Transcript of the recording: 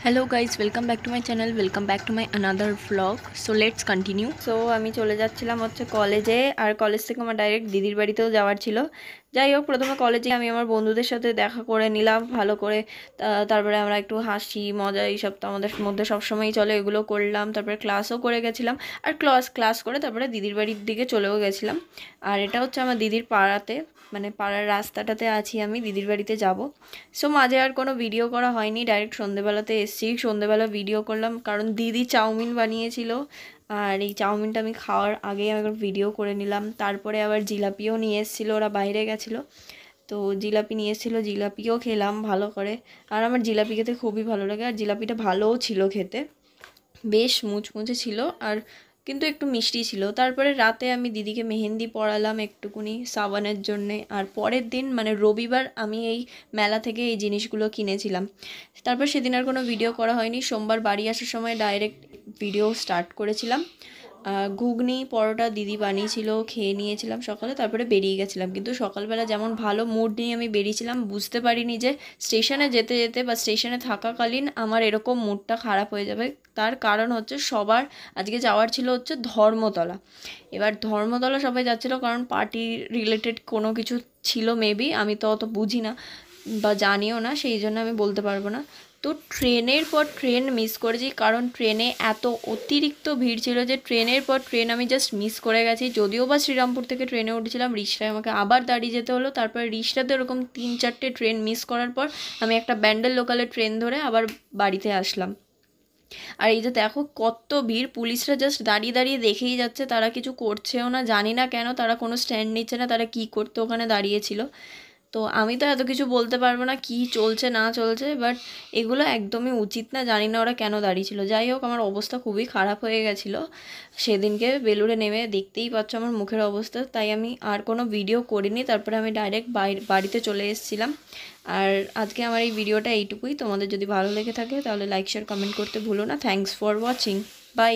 Hello guys, welcome back to my channel, welcome back to my another vlog. So let's continue. আমি চলে যাচ্ছিলাম কলেজে, আর college থেকে আমার ডাইরেক্ট দিদির বাড়িতেও যাওয়ার ছিল। যাই হোক, প্রথমে কলেজে আমি আমার বন্ধুদের সাথে দেখা করে নিলাম ভালো করে। তারপরে আমরা একটু হাসি মজা এইসব তো আমাদের মধ্যে সবসময়ই চলে, এগুলো করলাম। তারপরে ক্লাসও করে গেছিলাম, আর ক্লাস করে তারপরে দিদির বাড়ির দিকে চলেও গেছিলাম। আর এটা হচ্ছে আমার দিদির পাড়াতে, মানে পাড়ার রাস্তাটাতে আছি আমি, দিদির বাড়িতে যাব। সো মাঝে আর কোনো ভিডিও করা হয়নি, ডাইরেক্ট সন্ধেবেলাতে এসেছি। সন্ধেবেলা ভিডিও করলাম কারণ দিদি চাউমিন বানিয়েছিল, আর এই চাউমিনটা আমি খাওয়ার আগেই আমি একবার ভিডিও করে নিলাম। তারপরে আবার জিলাপিও নিয়ে এসেছিলো, ওরা বাইরে গেছিলো তো জিলাপি নিয়ে এসেছিলো, জিলাপিও খেলাম ভালো করে। আর আমার জিলাপি খেতে খুবই ভালো লাগে, আর জিলাপিটা ভালোও ছিল খেতে, বেশ মুচমুচে ছিল, আর কিন্তু একটু মিষ্টি ছিল। তারপরে রাতে আমি দিদিকে মেহেন্দি পরালাম একটুকুনি সাবানের জন্যে। আর পরের দিন মানে রবিবার আমি এই মেলা থেকে এই জিনিসগুলো কিনেছিলাম। তারপর সেদিন আর কোনো ভিডিও করা হয়নি। সোমবার বাড়ি আসার সময় ডাইরেক্ট ভিডিও স্টার্ট করেছিলাম। ঘুগনি পরোটা দিদি বানিয়েছিল, খেয়ে নিয়েছিলাম সকালে, তারপরে বেরিয়ে গেছিলাম। কিন্তু সকালবেলা যেমন ভালো মুড নিয়ে আমি বেরিয়েছিলাম, বুঝতে পারিনি যে স্টেশনে যেতে যেতে বা স্টেশনে থাকাকালীন আমার এরকম মুডটা খারাপ হয়ে যাবে। তার কারণ হচ্ছে সবার আজকে যাওয়ার ছিল হচ্ছে ধর্মতলা। এবার ধর্মতলা সবাই যাচ্ছিলো কারণ পার্টি রিলেটেড কোনো কিছু ছিল মেবি, আমি তো অত বুঝি না বা জানিও না, সেই জন্য আমি বলতে পারবো না। তো ট্রেনের পর ট্রেন মিস করেছি, কারণ ট্রেনে এত অতিরিক্ত ভিড় ছিল যে ট্রেনের পর ট্রেন আমি জাস্ট মিস করে গেছি। যদিও বা শ্রীরামপুর থেকে ট্রেনে উঠেছিলাম, রিক্সায় আমাকে আবার দাঁড়িয়ে যেতে হলো। তারপরে রিক্সাতে ওরকম 3-4টে ট্রেন মিস করার পর আমি একটা ব্যান্ডেল লোকালের ট্রেন ধরে আবার বাড়িতে আসলাম। আর এই যে দেখো কত ভিড়, পুলিশরা জাস্ট দাঁড়িয়ে দাঁড়িয়ে দেখেই যাচ্ছে, তারা কিছু করছেও না। জানি না কেন তারা কোনো স্ট্যান্ড নিচ্ছে না, তারা কী করতে ওখানে দাঁড়িয়েছিল। তো আমি তো এত কিছু বলতে পারবো না কী চলছে না চলছে, বাট এগুলো একদমই উচিত না। জানি না ওরা কেন দাঁড়িয়েছিল। যাই হোক, আমার অবস্থা খুবই খারাপ হয়ে গেছিলো সেদিনকে বেলুড়ে নেমে, দেখতেই পাচ্ছ আমার মুখের অবস্থা। তাই আমি আর কোনো ভিডিও করিনি, তারপরে আমি ডাইরেক্ট বাড়িতে চলে এসেছিলাম। আর আজকে আমার এই ভিডিওটা এইটুকুই। তোমাদের যদি ভালো লেগে থাকে তাহলে লাইক শেয়ার কমেন্ট করতে ভুলো না। Thanks for watching, by.